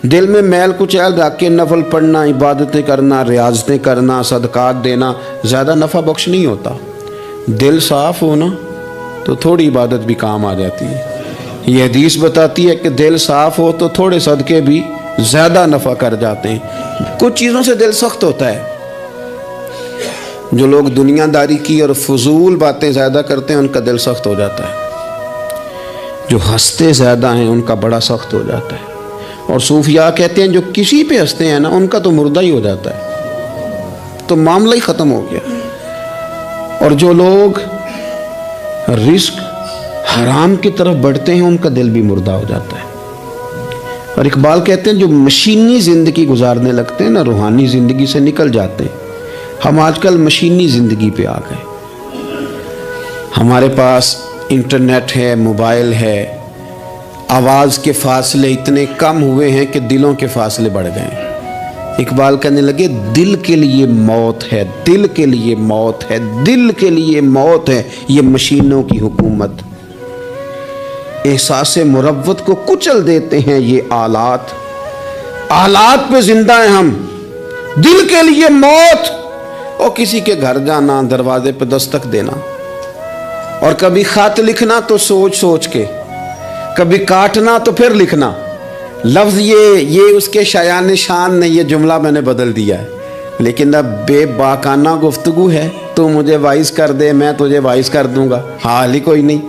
دل میں میل کچیل رکھ کے نفل پڑھنا، عبادتیں کرنا، ریاضتیں کرنا، صدقات دینا زیادہ نفع بخش نہیں ہوتا۔ دل صاف ہونا تو تھوڑی عبادت بھی کام آ جاتی ہے۔ یہ حدیث بتاتی ہے کہ دل صاف ہو تو تھوڑے صدقے بھی زیادہ نفع کر جاتے ہیں۔ کچھ چیزوں سے دل سخت ہوتا ہے۔ جو لوگ دنیا داری کی اور فضول باتیں زیادہ کرتے ہیں ان کا دل سخت ہو جاتا ہے۔ جو ہنستے زیادہ ہیں ان کا بڑا سخت ہو جاتا ہے۔ اور صوفیاء کہتے ہیں جو کسی پہ ہنستے ہیں نا ان کا تو مردہ ہی ہو جاتا ہے، تو معاملہ ہی ختم ہو گیا۔ اور جو لوگ رزق حرام کی طرف بڑھتے ہیں ان کا دل بھی مردہ ہو جاتا ہے۔ اور اقبال کہتے ہیں جو مشینی زندگی گزارنے لگتے ہیں نا روحانی زندگی سے نکل جاتے ہیں۔ ہم آج کل مشینی زندگی پہ آ گئے۔ ہمارے پاس انٹرنیٹ ہے، موبائل ہے، آواز کے فاصلے اتنے کم ہوئے ہیں کہ دلوں کے فاصلے بڑھ گئے ہیں۔ اقبال کہنے لگے دل کے لیے موت ہے، دل کے لیے موت ہے، دل کے لیے موت ہے یہ مشینوں کی حکومت۔ احساس مروت کو کچل دیتے ہیں یہ آلات، آلات پہ زندہ ہیں ہم۔ دل کے لیے موت، اور کسی کے گھر جانا، دروازے پہ دستک دینا، اور کبھی خط لکھنا تو سوچ سوچ کے، کبھی کاٹنا تو پھر لکھنا۔ لفظ یہ اس کے شایان شان نے یہ جملہ میں نے بدل دیا ہے، لیکن اب بے باکانہ گفتگو ہے۔ تو مجھے وائس کر دے، میں تجھے وائس کر دوں گا، حال ہی کوئی نہیں۔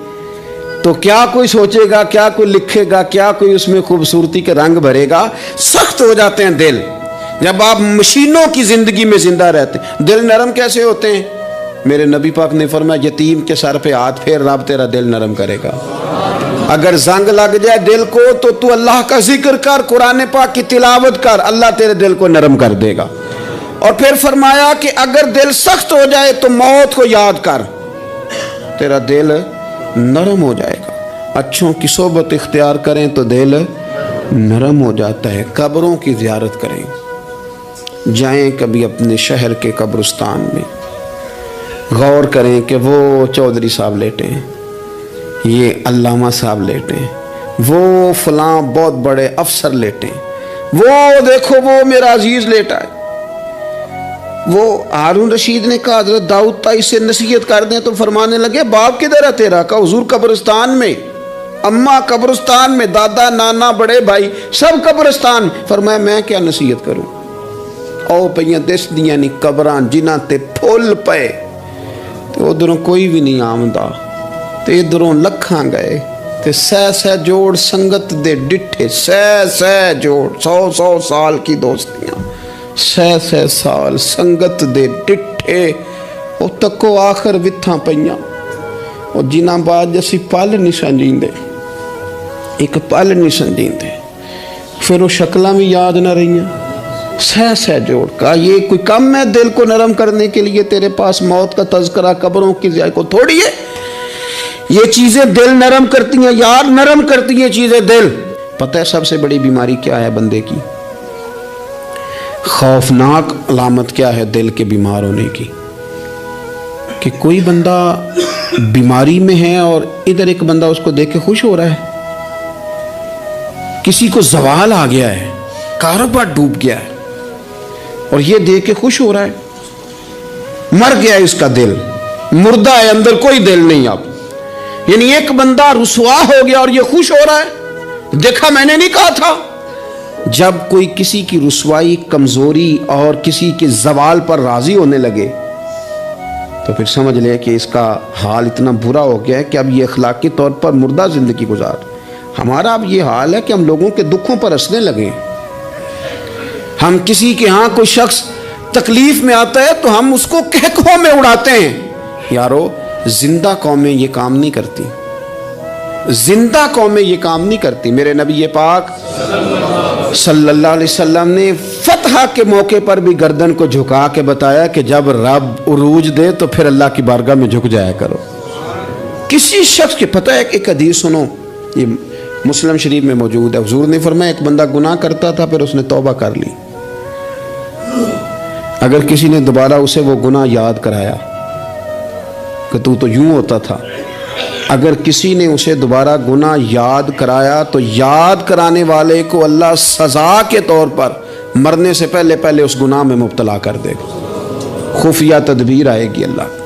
تو کیا کوئی سوچے گا، کیا کوئی لکھے گا، کیا کوئی اس میں خوبصورتی کے رنگ بھرے گا؟ سخت ہو جاتے ہیں دل جب آپ مشینوں کی زندگی میں زندہ رہتے ہیں۔ دل نرم کیسے ہوتے ہیں؟ میرے نبی پاک نے فرمایا یتیم کے سر پہ ہاتھ پھیر، رب تیرا دل نرم کرے گا۔ اگر زنگ لگ جائے دل کو تو اللہ کا ذکر کر، قرآن پاک کی تلاوت کر، اللہ تیرے دل کو نرم کر دے گا۔ اور پھر فرمایا کہ اگر دل سخت ہو جائے تو موت کو یاد کر، تیرا دل نرم ہو جائے گا۔ اچھوں کی صحبت اختیار کریں تو دل نرم ہو جاتا ہے۔ قبروں کی زیارت کریں، جائیں کبھی اپنے شہر کے قبرستان میں، غور کریں کہ وہ چودھری صاحب لیٹے ہیں، یہ علامہ صاحب لیٹے ہیں، وہ فلاں بہت بڑے افسر لیٹے ہیں، وہ دیکھو وہ میرا عزیز لیٹا ہے۔ وہ ہارون رشید نے کہا حضرت داؤد تائی سے نصیحت کر دیں، تو فرمانے لگے باپ کدھر ہے تیرا؟ کہا حضور قبرستان میں، اماں قبرستان میں، دادا نانا بڑے بھائی سب قبرستان۔ فرمایا میں کیا نصیحت کروں؟ او پئیاں دس دیاں نہیں قبراں جنہاں تے پھول پے، تو ادھروں کوئی بھی نہیں آمدہ، تے ادھروں لکھاں گئے، تے سہ جوڑ سنگت دے ڈٹھے، سہ جوڑ 100 سال کی دوستیاں، سہ سال سنگت دے ڈٹھے، او تکو آخر وتھاں پئیاں، او جنہاں بعد جیسی پل نہیں سنجیندے، ایک پل نہیں سنجیندے، پھر وہ شکلاں بھی یاد نہ رہیاں۔ سہ جوڑ کا یہ کوئی کم ہے دل کو نرم کرنے کے لیے؟ تیرے پاس موت کا تذکرہ قبروں کی ضیاء کو تھوڑی ہے۔ یہ چیزیں دل نرم کرتی ہیں یار، نرم کرتی ہیں چیزیں دل۔ پتہ ہے سب سے بڑی بیماری کیا ہے بندے کی؟ خوفناک علامت کیا ہے دل کے بیمار ہونے کی؟ کہ کوئی بندہ بیماری میں ہے اور ادھر ایک بندہ اس کو دیکھ کے خوش ہو رہا ہے، کسی کو زوال آ گیا ہے، کاروبار ڈوب گیا ہے اور یہ دیکھ کے خوش ہو رہا ہے۔ مر گیا ہے اس کا دل، مردہ ہے، اندر کوئی دل نہیں اب۔ یعنی ایک بندہ رسوا ہو گیا اور یہ خوش ہو رہا ہے، دیکھا میں نے نہیں کہا تھا۔ جب کوئی کسی کی رسوائی، کمزوری اور کسی کے زوال پر راضی ہونے لگے تو پھر سمجھ لے کہ اس کا حال اتنا برا ہو گیا ہے کہ اب یہ اخلاقی طور پر مردہ زندگی گزار۔ ہمارا اب یہ حال ہے کہ ہم لوگوں کے دکھوں پر ہنسنے لگے ہیں۔ ہم کسی کے ہاں کوئی شخص تکلیف میں آتا ہے تو ہم اس کو کہکوں میں اڑاتے ہیں۔ یارو زندہ قومیں یہ کام نہیں کرتی، زندہ قومیں یہ کام نہیں کرتی۔ میرے نبی پاک صلی اللہ علیہ وسلم نے فتح کے موقع پر بھی گردن کو جھکا کے بتایا کہ جب رب عروج دے تو پھر اللہ کی بارگاہ میں جھک جایا کرو۔ کسی شخص کے پتہ ہے، ایک حدیث سنو، یہ مسلم شریف میں موجود ہے۔ حضور نے فرمایا ایک بندہ گناہ کرتا تھا، پھر اس نے توبہ کر لی، اگر کسی نے دوبارہ اسے وہ گناہ یاد کرایا کہ تو یوں ہوتا تھا، اگر کسی نے اسے دوبارہ گناہ یاد کرایا تو یاد کرانے والے کو اللہ سزا کے طور پر مرنے سے پہلے پہلے اس گناہ میں مبتلا کر دے گا. خفیہ تدبیر آئے گی اللہ.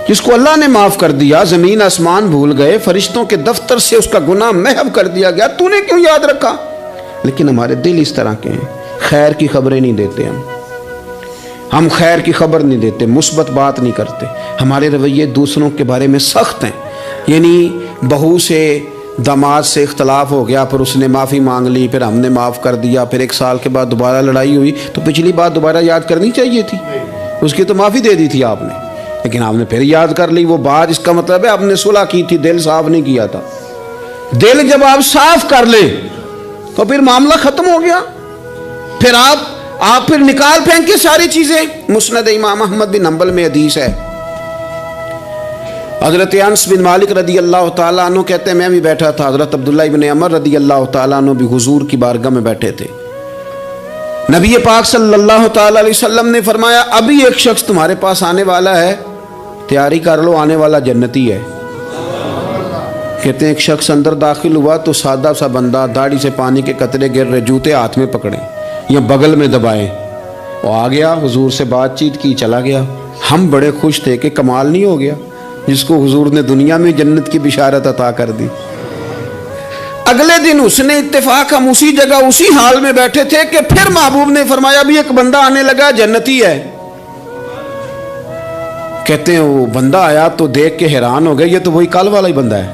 جس کو اللہ نے معاف کر دیا، زمین آسمان بھول گئے، فرشتوں کے دفتر سے اس کا گناہ محو کر دیا گیا، تو نے کیوں یاد رکھا؟ لیکن ہمارے دل اس طرح کے ہیں، خیر کی خبریں نہیں دیتے ہم خیر کی خبر نہیں دیتے، مثبت بات نہیں کرتے. ہمارے رویے دوسروں کے بارے میں سخت ہیں. یعنی بہو سے داماد سے اختلاف ہو گیا، پھر اس نے معافی مانگ لی، پھر ہم نے معاف کر دیا، پھر 1 سال کے بعد دوبارہ لڑائی ہوئی تو پچھلی بات دوبارہ یاد کرنی چاہیے تھی. اس کی تو معافی دے دی تھی آپ نے، لیکن آپ نے پھر یاد کر لی وہ بات. اس کا مطلب ہے آپ نے صلح کی تھی، دل صاف نہیں کیا تھا. دل جب آپ صاف کر لیں تو پھر معاملہ ختم ہو گیا. پھر آپ پھر نکال پھینکے ساری چیزیں. مسند امام احمد بن حنبل میں حدیث ہے، حضرت انس بن مالک رضی اللہ تعالیٰ عنہ کہتے ہیں میں بھی بیٹھا تھا، حضرت عبداللہ بن عمر رضی اللہ تعالیٰ عنہ بھی حضور کی بارگاہ میں بیٹھے تھے. نبی پاک صلی اللہ تعالیٰ علیہ وسلم نے فرمایا ابھی ایک شخص تمہارے پاس آنے والا ہے، تیاری کر لو، آنے والا جنتی ہے. کہتے ہیں ایک شخص اندر داخل ہوا تو سادہ سا بندہ، داڑھی سے پانی کے قطرے گر رہے، جوتے ہاتھ میں پکڑے یا بغل میں دبائے، وہ آ گیا، حضور سے بات چیت کی، چلا گیا. ہم بڑے خوش تھے کہ کمال نہیں ہو گیا جس کو حضور نے دنیا میں جنت کی بشارت عطا کر دی. اگلے دن اس نے اتفاق، ہم اسی جگہ اسی حال میں بیٹھے تھے کہ پھر محبوب نے فرمایا بھی ایک بندہ آنے لگا، جنتی ہے. کہتے ہیں وہ بندہ آیا تو دیکھ کے حیران ہو گئے، یہ تو وہی کل والا ہی بندہ ہے.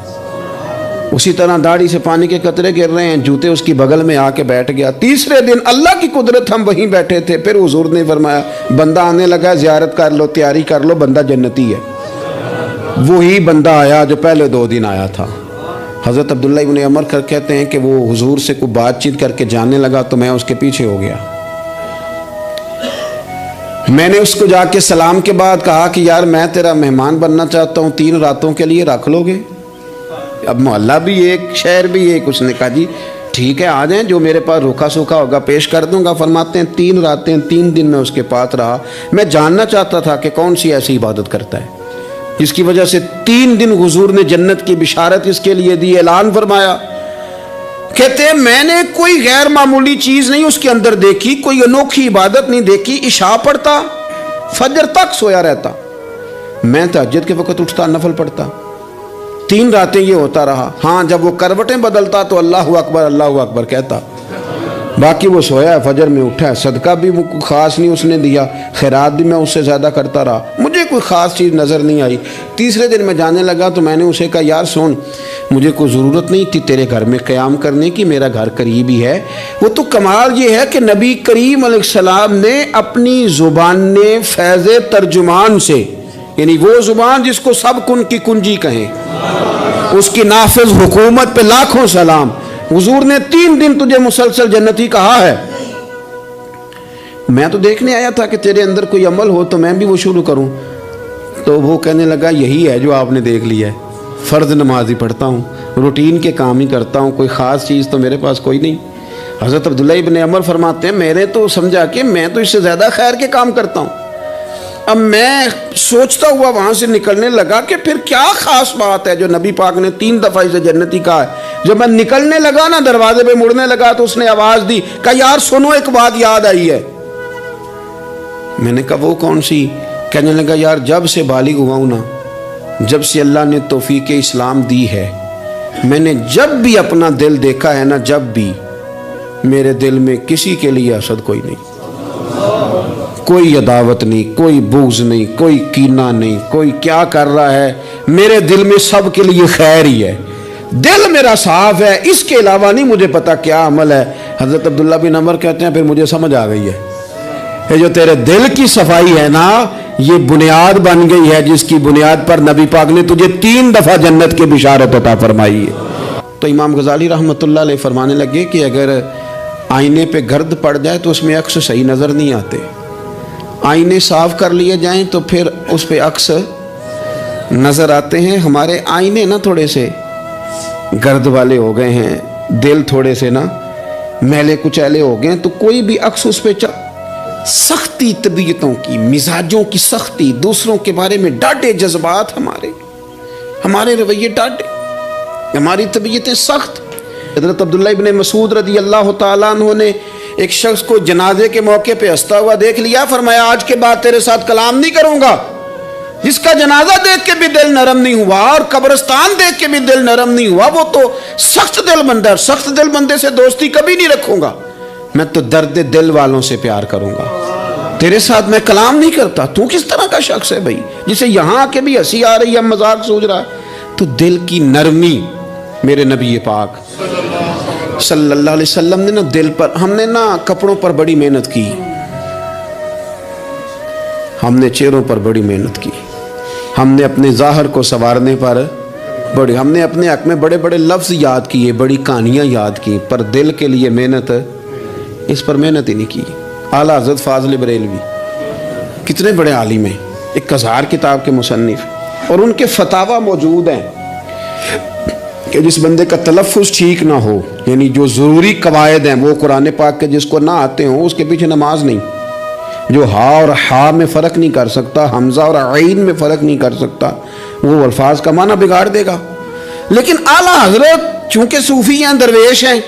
اسی طرح داڑھی سے پانی کے قطرے گر رہے ہیں، جوتے اس کی بغل میں آ کے بیٹھ گیا. تیسرے دن اللہ کی قدرت ہم وہیں بیٹھے تھے، پھر حضور نے فرمایا بندہ آنے لگا، زیارت کر لو، تیاری کر لو، بندہ جنتی ہے. وہی بندہ آیا جو پہلے 2 دن آیا تھا. حضرت عبداللہ بن عمر کہتے ہیں کہ وہ حضور سے کوئی بات چیت کر کے جانے لگا تو میں اس کے پیچھے ہو گیا. میں نے اس کو جا کے سلام کے بعد کہا کہ یار میں تیرا مہمان بننا چاہتا ہوں، 3 راتوں کے لیے رکھ لو گے؟ اب محلہ بھی ایک، شہر بھی ایک. اس نے کہا جی ٹھیک ہے آ جائیں، جو میرے پاس روکھا سوکھا ہوگا پیش کر دوں گا. فرماتے ہیں 3 راتیں 3 دن میں اس کے پاس رہا. میں جاننا چاہتا تھا کہ کون سی ایسی عبادت کرتا ہے جس کی وجہ سے 3 دن حضور نے جنت کی بشارت اس کے لیے دی، اعلان فرمایا. کہتے ہیں میں نے کوئی غیر معمولی چیز نہیں اس کے اندر دیکھی، کوئی انوکھی عبادت نہیں دیکھی. عشاء پڑھتا، فجر تک سویا رہتا، میں تہجد کے وقت اٹھتا، نفل پڑھتا. 3 راتیں یہ ہوتا رہا. ہاں جب وہ کروٹیں بدلتا تو اللہ اکبر کہتا، باقی وہ سویا ہے، فجر میں اٹھا ہے. صدقہ بھی خاص نہیں اس نے دیا، خیرات بھی میں اس سے زیادہ کرتا رہا، مجھے کوئی خاص چیز نظر نہیں آئی. تیسرے دن میں جانے لگا تو میں نے اسے کہا یار سن، مجھے کوئی ضرورت نہیں تھی تیرے گھر میں قیام کرنے کی، میرا گھر قریب ہی ہے. وہ تو کمال یہ ہے کہ نبی کریم علیہ السلام نے اپنی زبان فیض ترجمان سے، یعنی وہ زبان جس کو سب کن کی کنجی کہیں، اس کی نافذ حکومت پہ لاکھوں سلام. حضور نے 3 دن تجھے مسلسل جنتی کہا ہے. میں تو دیکھنے آیا تھا کہ تیرے اندر کوئی عمل ہو تو میں بھی وہ شروع کروں. تو وہ کہنے لگا یہی ہے جو آپ نے دیکھ لیا ہے، فرض نماز ہی پڑھتا ہوں، روٹین کے کام ہی کرتا ہوں، کوئی خاص چیز تو میرے پاس کوئی نہیں. حضرت عبداللہ ابن عمر فرماتے ہیں میں نے تو سمجھا کہ میں تو اس سے زیادہ خیر کے کام کرتا ہوں. اب میں سوچتا ہوا وہاں سے نکلنے لگا کہ پھر کیا خاص بات ہے جو نبی پاک نے 3 دفعہ اسے جنتی کہا ہے. جب میں نکلنے لگا نا، دروازے پہ مڑنے لگا تو اس نے آواز دی، کہا یار سنو ایک بات یاد آئی ہے. میں نے کہا وہ کون سی؟ کہنے لگا یار جب سے بالغ ہوا ہوں نا، جب سے اللہ نے توفیق اسلام دی ہے، میں نے جب بھی اپنا دل دیکھا ہے نا، جب بھی میرے دل میں کسی کے لیے حسد کوئی نہیں، کوئی عداوت نہیں، کوئی بغض نہیں، کوئی کینہ نہیں، کوئی کیا کر رہا ہے، میرے دل میں سب کے لیے خیر ہی ہے. دل میرا صاف ہے، اس کے علاوہ نہیں مجھے پتا کیا عمل ہے. حضرت عبداللہ بن عمر کہتے ہیں پھر مجھے سمجھ آ گئی ہے، یہ جو تیرے دل کی صفائی ہے نا، یہ بنیاد بن گئی ہے جس کی بنیاد پر نبی پاک نے تجھے 3 دفعہ جنت کی بشارت عطا فرمائی ہے. تو امام غزالی رحمۃ اللہ علیہ فرمانے لگے کہ اگر آئینے پہ گرد پڑ جائے تو اس میں عکس صحیح نظر نہیں آتے، آئینے صاف کر لیے جائیں تو پھر اس پہ عکس نظر آتے ہیں. ہمارے آئینے نا تھوڑے سے گرد والے ہو گئے ہیں، دل تھوڑے سے نا میلے کچیلے ہو گئے ہیں، تو کوئی بھی عکس اس پہ سختی طبیعتوں کی، مزاجوں کی سختی، دوسروں کے بارے میں ڈاٹے جذبات ہمارے، ہمارے رویے ٹاٹے، ہماری طبیعتیں سخت۔ حضرت عبداللہ ابن مسعود رضی اللہ تعالیٰ عنہ نے ایک شخص کو جنازے کے موقع پہ ہنستا ہوا دیکھ لیا، فرمایا آج کے بعد تیرے ساتھ کلام نہیں کروں گا۔ جس کا جنازہ دیکھ کے بھی دل نرم نہیں ہوا اور قبرستان دیکھ کے بھی دل نرم نہیں ہوا، وہ تو سخت دل بندہ ہے، سخت دل بندے سے دوستی کبھی نہیں رکھوں گا، میں تو درد دل والوں سے پیار کروں گا، تیرے ساتھ میں کلام نہیں کرتا۔ تو کس طرح کا شخص ہے بھائی جسے یہاں آ کے بھی ہنسی آ رہی ہے، مذاق سوچ رہا ہے؟ تو دل کی نرمی میرے نبی پاک صلی اللہ علیہ وسلم نے نا دل پر، ہم نے نا کپڑوں پر بڑی محنت کی، ہم نے چہروں پر بڑی محنت کی، ہم نے اپنے ظاہر کو سنوارنے پر بڑی، ہم نے اپنے حق میں بڑے بڑے لفظ یاد کیے، بڑی کہانیاں یاد کی، پر دل کے لیے محنت، اس پر محنت ہی نہیں کی۔ اعلیٰ حضرت فاضل بریلوی کتنے بڑے عالم ہیں، 1000 کتاب کے مصنف، اور ان کے فتاوی موجود ہیں کہ جس بندے کا تلفظ ٹھیک نہ ہو، یعنی جو ضروری قواعد ہیں وہ قرآن پاک کے جس کو نہ آتے ہوں، اس کے پیچھے نماز نہیں۔ جو ہا اور ہا میں فرق نہیں کر سکتا، حمزہ اور عین میں فرق نہیں کر سکتا، وہ الفاظ کا معنی بگاڑ دے گا۔ لیکن اعلیٰ حضرت چونکہ صوفی ہیں، درویش ہیں،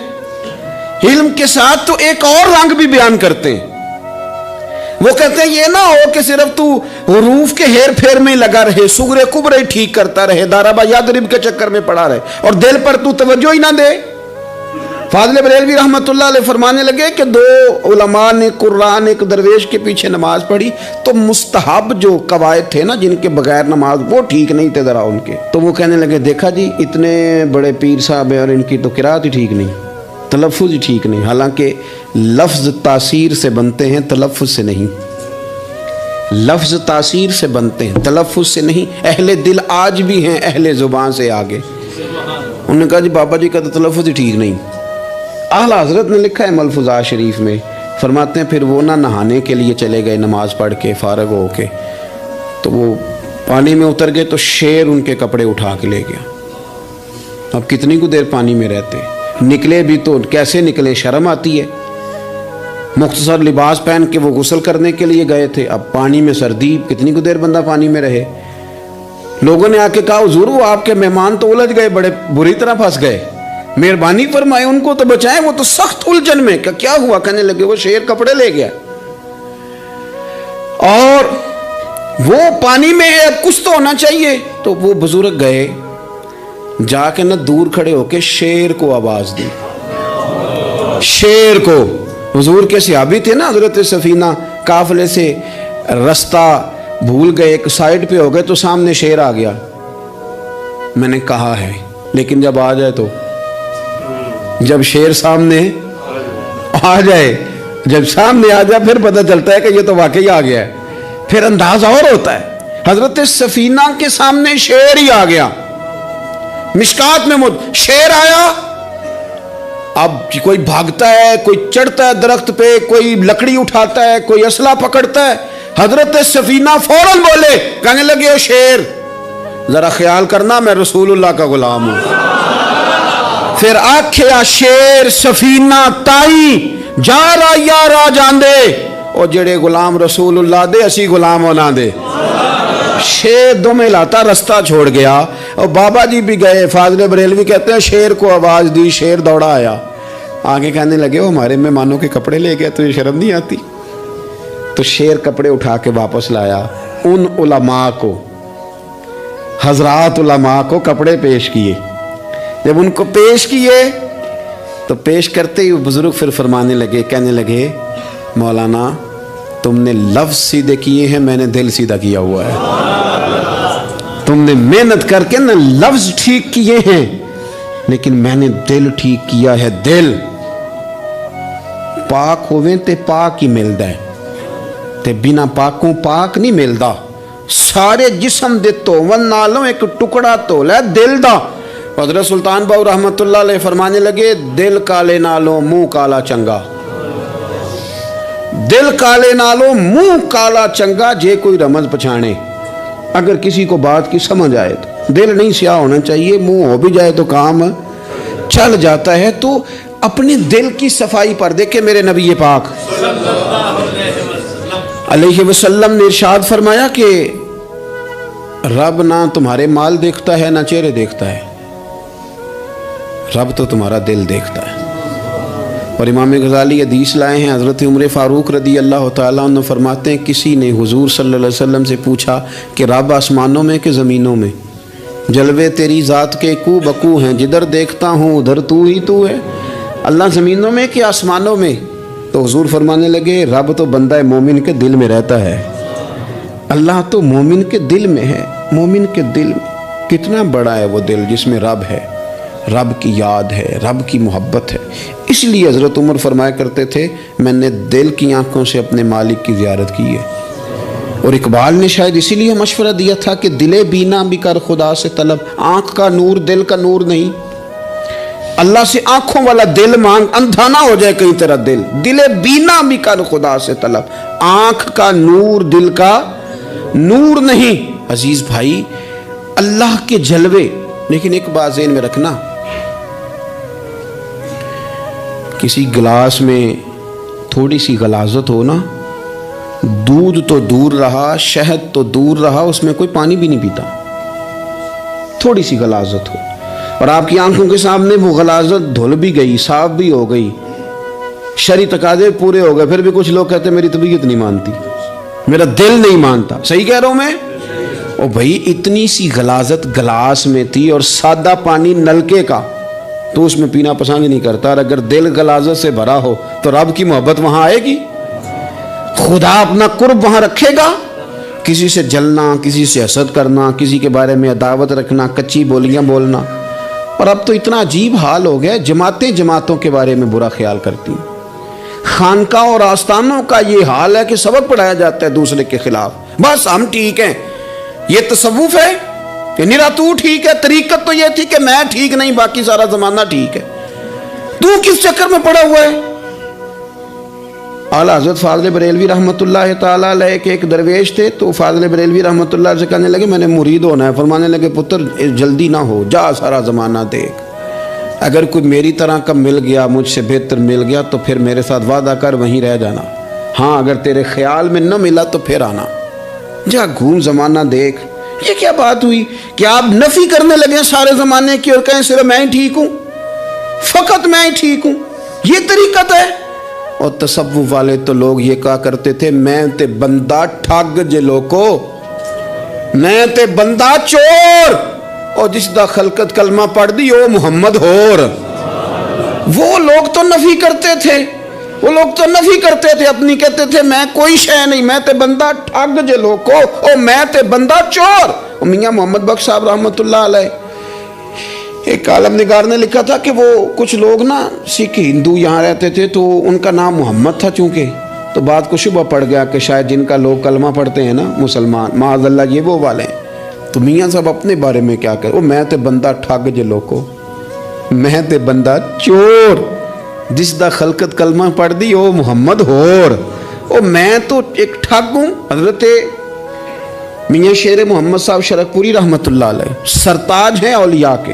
علم کے ساتھ تو ایک اور رنگ بھی بیان کرتے ہیں۔ وہ کہتے ہیں یہ نہ ہو کہ صرف تو حروف کے ہیر پھیر میں لگا رہے، صغرے کبرے ٹھیک کرتا رہے، داربا یادرب کے چکر میں پڑا رہے، اور دل پر تو توجہ ہی نہ دے۔ فاضل بریلوی رحمۃ اللہ علیہ فرمانے لگے کہ 2 علماء نے قرآن ایک درویش کے پیچھے نماز پڑھی تو مستحب جو قواعد تھے نا جن کے بغیر نماز، وہ ٹھیک نہیں تھے ذرا ان کے، تو وہ کہنے لگے دیکھا جی اتنے بڑے پیر صاحب ہیں اور ان کی تو قرات ہی ٹھیک نہیں، تلفظ ہی ٹھیک نہیں۔ حالانکہ لفظ تاثیر سے بنتے ہیں، تلفظ سے نہیں، لفظ تاثیر سے بنتے ہیں، تلفظ سے نہیں۔ اہل دل آج بھی ہیں اہل زبان سے آگے۔ انہوں نے کہا جی بابا جی کا تو تلفظ ہی ٹھیک نہیں۔ اعلیٰ حضرت نے لکھا ہے ملفوظات شریف میں، فرماتے ہیں پھر وہ نہ نہانے کے لیے چلے گئے نماز پڑھ کے فارغ ہو کے، تو وہ پانی میں اتر گئے تو شیر ان کے کپڑے اٹھا کے لے گیا۔ اب کتنی کو دیر پانی میں رہتے، نکلے بھی تو کیسے نکلے، شرم آتی ہے۔ مختصر لباس پہن کے وہ غسل کرنے کے لیے گئے تھے، اب پانی میں سردی، کتنی کو دیر بندہ پانی میں رہے۔ لوگوں نے آ کے کہا حضور وہ آپ کے مہمان تو الجھ گئے، بڑے بری طرح پھنس گئے، مہربانی فرمائے ان کو تو بچائیں، وہ تو سخت الجھن میں۔ کیا ہوا؟ کہنے لگے وہ شیر کپڑے لے گیا اور وہ پانی میں ہے، اب کچھ تو ہونا چاہیے۔ تو وہ بزرگ گئے، جا کے نہ دور کھڑے ہو کے شیر کو آواز دی، شیر کو۔ حضور کے صحابی تھے نا حضرت سفینہ، قافلے سے رستہ بھول گئے، ایک سائیڈ پہ ہو گئے تو سامنے شیر آ گیا۔ میں نے کہا ہے لیکن جب آ جائے تو، جب شیر سامنے آ جائے، جب سامنے آ جائے پھر پتہ چلتا ہے کہ یہ تو واقعی آ گیا ہے، پھر انداز اور ہوتا ہے۔ حضرت سفینہ کے سامنے شیر ہی آ گیا، مشکات میں شیر آیا۔ اب کوئی بھاگتا ہے، کوئی چڑھتا ہے درخت پہ، کوئی لکڑی اٹھاتا ہے، کوئی اسلحہ پکڑتا ہے۔ حضرت سفینہ فوراً بولے، کہنے لگے او شیر ذرا خیال کرنا میں رسول اللہ کا غلام ہوں۔ پھر آکھیا شیر سفینہ تائی جا رہا یارا جاندے، او جڑے غلام رسول اللہ دے اسی غلام ہونا دے۔ شیر دم ہلاتا رستہ چھوڑ گیا، اور بابا جی بھی گئے۔ فاضل بریلوی کہتے ہیں شیر کو آواز دی، شیر دوڑا آیا، آگے کہنے لگے وہ ہمارے مہمانوں کے کپڑے لے گیا، تجھے شرم نہیں آتی؟ تو شیر کپڑے اٹھا کے واپس لایا۔ ان علماء کو، حضرات علماء کو کپڑے پیش کیے۔ جب ان کو پیش کیے تو پیش کرتے ہی بزرگ پھر فرمانے لگے، کہنے لگے مولانا تم نے لفظ سیدھے کیے ہیں، میں نے دل سیدھا کیا ہوا ہے۔ تم نے محنت کر کے نہ لفظ ٹھیک کیے ہیں، لیکن میں نے دل ٹھیک کیا ہے۔ دل پاک ہوئے تے پاک ہی ملدا ہے، تے بنا پاکوں پاک نہیں ملدا۔ سارے جسم دے توون نالوں ایک ٹکڑا تولا دل دا۔ حضرت سلطان باؤ رحمت اللہ علیہ فرمانے لگے دل کالے نالوں منہ کالا چنگا، دل کالے نالوں منہ کالا چنگا، جے کوئی رمز پچھانے۔ اگر کسی کو بات کی سمجھ آئے تو دل نہیں سیاہ ہونا چاہیے، منہ ہو بھی جائے تو کام چل جاتا ہے۔ تو اپنے دل کی صفائی پر دیکھیں میرے نبی پاک علیہ وسلم نے ارشاد فرمایا کہ رب نہ تمہارے مال دیکھتا ہے نہ چہرے دیکھتا ہے، رب تو تمہارا دل دیکھتا ہے۔ اور امام غزالی حدیث لائے ہیں، حضرت عمر فاروق رضی اللہ تعالیٰ عنہ فرماتے ہیں کسی نے حضور صلی اللہ علیہ وسلم سے پوچھا کہ رب آسمانوں میں کہ زمینوں میں؟ جلوے تیری ذات کے کو بکو ہیں، جدھر دیکھتا ہوں ادھر تو ہی تو ہے، اللہ زمینوں میں کہ آسمانوں میں؟ تو حضور فرمانے لگے رب تو بندہ مومن کے دل میں رہتا ہے، اللہ تو مومن کے دل میں ہے۔ مومن کے دل میں کتنا بڑا ہے وہ دل جس میں رب ہے، رب کی یاد ہے، رب کی محبت ہے۔ اس لیے حضرت عمر فرمایا کرتے تھے میں نے دل کی آنکھوں سے اپنے مالک کی زیارت کی ہے۔ اور اقبال نے شاید اسی لیے مشورہ دیا تھا کہ دل بینا بھی کر خدا سے طلب، آنکھ کا نور دل کا نور نہیں، اللہ سے آنکھوں والا دل مانگ، اندھا نہ ہو جائے کہیں تیرا دل، دل بینا بھی کر خدا سے طلب، آنکھ کا نور دل کا نور نہیں۔ عزیز بھائی اللہ کے جلوے، لیکن ایک بات ذہن میں رکھنا، کسی گلاس میں تھوڑی سی غلاظت ہو نا، دودھ تو دور رہا، شہد تو دور رہا، اس میں کوئی پانی بھی نہیں پیتا، تھوڑی سی غلاظت ہو، اور آپ کی آنکھوں کے سامنے وہ غلاظت دھل بھی گئی، صاف بھی ہو گئی، شرعی تقاضے پورے ہو گئے، پھر بھی کچھ لوگ کہتے ہیں میری طبیعت نہیں مانتی، میرا دل نہیں مانتا۔ صحیح کہہ رہا ہوں میں؟ او بھائی اتنی سی غلاظت گلاس میں تھی اور سادہ پانی نلکے کا، تو اس میں پینا پسند نہیں کرتا، اور اگر دل غلاظت سے بھرا ہو تو رب کی محبت وہاں آئے گی، خدا اپنا قرب وہاں رکھے گا؟ کسی سے جلنا، کسی سے حسد کرنا، کسی کے بارے میں عداوت رکھنا، کچی بولیاں بولنا۔ اور اب تو اتنا عجیب حال ہو گیا، جماعتیں جماعتوں کے بارے میں برا خیال کرتی ہیں، خانقاہ اور آستانوں کا یہ حال ہے کہ سبق پڑھایا جاتا ہے دوسرے کے خلاف، بس ہم ٹھیک ہیں۔ یہ تصوف ہے کہ نرا تو ٹھیک ہے؟ طریقت تو یہ تھی کہ میں ٹھیک نہیں، باقی سارا زمانہ ٹھیک ہے، تو کس چکر میں پڑا ہوا ہے؟ اعلیٰ حضرت فاضل بریلوی رحمۃ اللہ تعالیٰ علیہ کے ایک درویش تھے، تو فاضل بریلوی رحمۃ اللہ سے کہنے لگے میں نے مرید ہونا ہے، فرمانے لگے پتر جلدی نہ ہو، جا سارا زمانہ دیکھ، اگر کوئی میری طرح کا مل گیا، مجھ سے بہتر مل گیا تو پھر میرے ساتھ وعدہ کر وہیں رہ جانا، ہاں اگر تیرے خیال میں نہ ملا تو پھر آنا، جا گھوم زمانہ دیکھ۔ یہ کیا بات ہوئی کہ آپ نفی کرنے لگے سارے زمانے کی اور کہیں صرف میں ہی ٹھیک ہوں، فقط میں ہی ٹھیک ہوں؟ یہ طریقت ہے؟ اور تصوف والے تو لوگ یہ کہا کرتے تھے میں تے بندہ ٹھگ جے لوکو، میں تے بندہ چور، اور جس دا خلقت کلمہ پڑھ دی او محمد ہور۔ وہ لوگ تو نفی کرتے تھے، وہ لوگ تو نفی کرتے تھے اپنی، کہتے تھے میں کوئی شے نہیں، میں تے بندہ ٹھگ جے لوکو، او میں تے بندہ چور۔ میاں محمد بخش صاحب رحمۃ اللہ علیہ ایک عالم نگار نے لکھا تھا کہ وہ کچھ لوگ نا سکھ ہندو یہاں رہتے تھے، تو ان کا نام محمد تھا چونکہ، تو بات کو شبہ پڑ گیا کہ شاید جن کا لوگ کلمہ پڑھتے ہیں نا مسلمان، معاذ اللہ یہ وہ والے ہیں۔ تو میاں صاحب اپنے بارے میں کیا کہے، میں تے بندہ ٹھگ جے لوکو، میں تے بندہ چور، جس دا خلقت کلمہ پڑھ دی او محمد ہور، او میں تو ایک ٹھگ ہوں۔ حضرت میاں شیر محمد صاحب شرک پوری رحمۃ اللہ علیہ سرتاج ہیں اولیاء کے،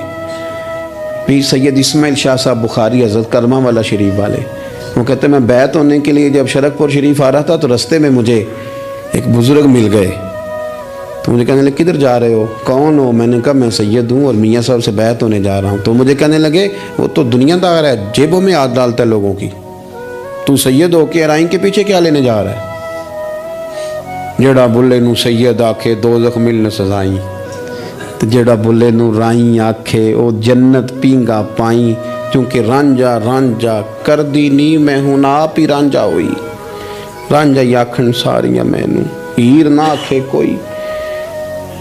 پیر سید اسماعیل شاہ صاحب بخاری حضرت کرمہ والا شریف والے، وہ کہتے ہیں میں بیعت ہونے کے لیے جب شرک پور شریف آ رہا تھا تو رستے میں مجھے ایک بزرگ مل گئے، تو مجھے کہنے لگے کدھر جا رہے ہو، کون ہو؟ میں نے کہا میں سید ہوں اور میاں صاحب سے بیعت ہونے جا رہا ہوں۔ تو مجھے کہنے لگے وہ تو دنیا دار ہے، جیبوں میں ہاتھ ڈالتا ہے لوگوں کی، تو سید ہو کے ارائیں کے پیچھے کیا لینے جا رہا ہے؟ جڑا بلے نو سید آکھے دوزخ ملن سزائیں، تو جڑا بلے نو رائیں آکھے او جنت پینگا پائیں، چونکہ رانجا رانجا کر دی نی میں ہوں آپ ہی رانجا ہوئی، رانجا آکھن ساریاں میں نو ہیر نہ آکھے کوئی۔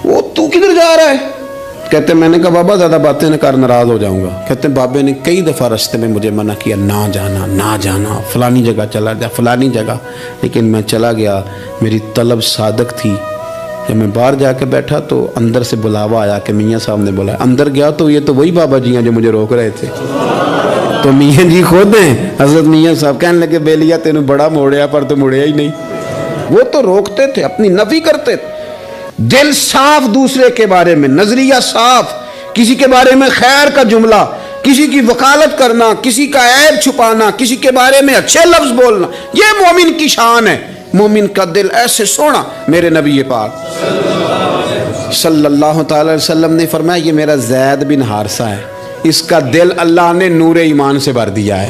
وہ تو کدھر جا رہا ہے؟ کہتے ہیں میں نے کہا بابا زیادہ باتیں نہ کر ناراض ہو جاؤں گا۔ کہتے ہیں بابے نے کئی دفعہ رستے میں مجھے منع کیا نہ جانا نہ جانا، فلانی جگہ چلا جا فلانی جگہ، لیکن میں چلا گیا، میری طلب صادق تھی۔ جب میں باہر جا کے بیٹھا تو اندر سے بلاوا آیا کہ میاں صاحب نے بولا، اندر گیا تو یہ تو وہی بابا جی ہیں جو مجھے روک رہے تھے، تو میاں جی خود ہیں حضرت میاں صاحب، کہنے لگے بیلیا تینوں بڑا موڑیا پر تو مڑیا ہی نہیں۔ وہ تو روکتے تھے، اپنی نفی کرتے تھے، دل صاف دوسرے کے بارے میں، نظریہ صاف، کسی کے بارے میں خیر کا جملہ، کسی کی وکالت کرنا، کسی کا عیب چھپانا، کسی کے بارے میں اچھے لفظ بولنا، یہ مومن کی شان ہے۔ مومن کا دل ایسے سونا، میرے نبی پاک صلی اللہ تعالی وسلم نے فرمایا یہ میرا زید بن حارثہ ہے، اس کا دل اللہ نے نور ایمان سے بھر دیا ہے،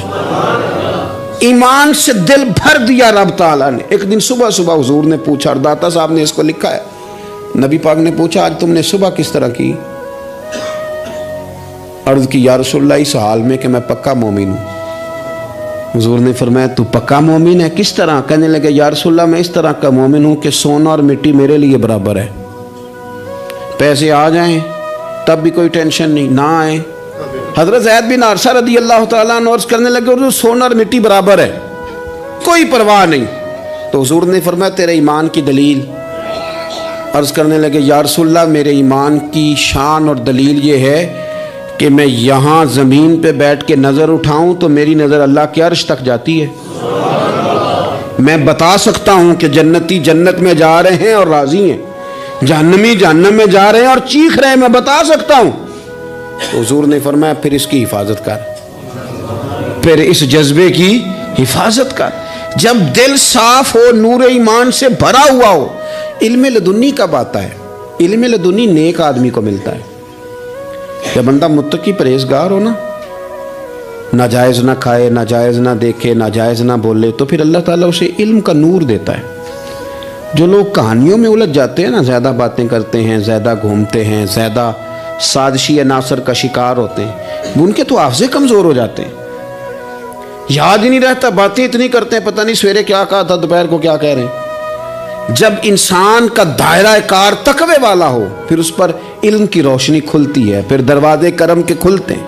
ایمان سے دل بھر دیا رب تعالیٰ نے۔ ایک دن صبح صبح حضور نے پوچھا، اور داتا صاحب نے اس کو لکھا ہے، نبی پاک نے پوچھا آج تم نے صبح کس طرح کی؟ عرض کی یا رسول اللہ اس حال میں کہ میں پکا مومن ہوں۔ حضور نے فرمایا تو پکا مومن ہے، کس طرح؟ کہنے لگے یا رسول اللہ میں اس طرح کا مومن ہوں کہ سونا اور مٹی میرے لیے برابر ہے، پیسے آ جائیں تب بھی کوئی ٹینشن نہیں، نہ آئیں۔ حضرت زید بن حارثہ رضی اللہ تعالیٰ عنہ عرض کرنے لگے اور سونا اور مٹی برابر ہے، کوئی پرواہ نہیں۔ تو حضور نے فرمایا تیرے ایمان کی دلیل؟ عرض کرنے لگے یا رسول اللہ میرے ایمان کی شان اور دلیل یہ ہے کہ میں یہاں زمین پہ بیٹھ کے نظر اٹھاؤں تو میری نظر اللہ کے عرش تک جاتی ہے، میں بتا سکتا ہوں کہ جنتی جنت میں جا رہے ہیں اور راضی ہیں، جہنمی جہنم میں جا رہے ہیں اور چیخ رہے ہیں، میں بتا سکتا ہوں۔ تو حضور نے فرمایا پھر اس کی حفاظت کر، پھر اس جذبے کی حفاظت کر۔ جب دل صاف ہو، نور ایمان سے بھرا ہوا ہو، علم لدنی کب آتا ہے؟ علم لدنی نیک آدمی کو ملتا ہے، جب بندہ متقی پرہیزگار ہو نا، ناجائز نہ کھائے، ناجائز نہ دیکھے، ناجائز نہ بولے، تو پھر اللہ تعالیٰ اسے علم کا نور دیتا ہے۔ جو لوگ کہانیوں میں الجھ جاتے ہیں نا، زیادہ باتیں کرتے ہیں، زیادہ گھومتے ہیں، زیادہ سازشی عناصر کا شکار ہوتے ہیں، ان کے تو حافظے کمزور ہو جاتے ہیں، یاد ہی نہیں رہتا، باتیں اتنی کرتے ہیں پتہ نہیں سویرے کیا کہا تھا، دوپہر کو کیا کہہ رہے ہیں۔ جب انسان کا دائرہ کار تقوی والا ہو پھر اس پر علم کی روشنی کھلتی ہے، پھر دروازے کرم کے کھلتے ہیں،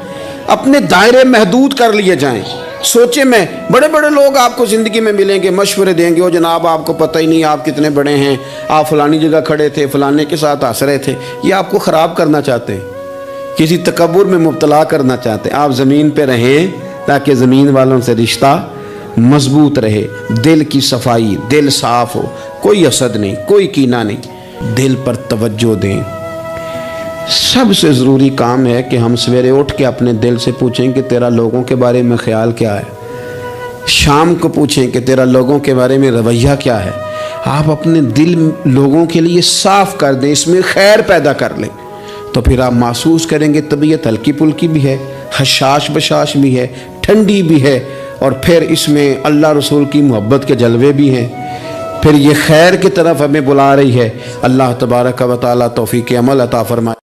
اپنے دائرے محدود کر لیے جائیں۔ سوچیں میں بڑے بڑے لوگ آپ کو زندگی میں ملیں گے، مشورے دیں گے، وہ جناب آپ کو پتہ ہی نہیں آپ کتنے بڑے ہیں، آپ فلانی جگہ کھڑے تھے، فلانے کے ساتھ ہنس رہے تھے، یہ آپ کو خراب کرنا چاہتے ہیں، کسی تکبر میں مبتلا کرنا چاہتے ہیں۔ آپ زمین پہ رہیں تاکہ زمین والوں سے رشتہ مضبوط رہے، دل کی صفائی، دل صاف ہو، کوئی حسد نہیں، کوئی کینہ نہیں، دل پر توجہ دیں۔ سب سے ضروری کام ہے کہ ہم سویرے اٹھ کے اپنے دل سے پوچھیں کہ تیرا لوگوں کے بارے میں خیال کیا ہے، شام کو پوچھیں کہ تیرا لوگوں کے بارے میں رویہ کیا ہے۔ آپ اپنے دل لوگوں کے لیے صاف کر دیں، اس میں خیر پیدا کر لیں، تو پھر آپ محسوس کریں گے طبیعت ہلکی پھلکی بھی ہے، حشاش بشاش بھی ہے، ٹھنڈی بھی ہے، اور پھر اس میں اللہ رسول کی محبت کے جلوے بھی ہیں، پھر یہ خیر کی طرف ہمیں بلا رہی ہے۔ اللہ تبارک و تعالیٰ توفیق عمل عطا فرمائے۔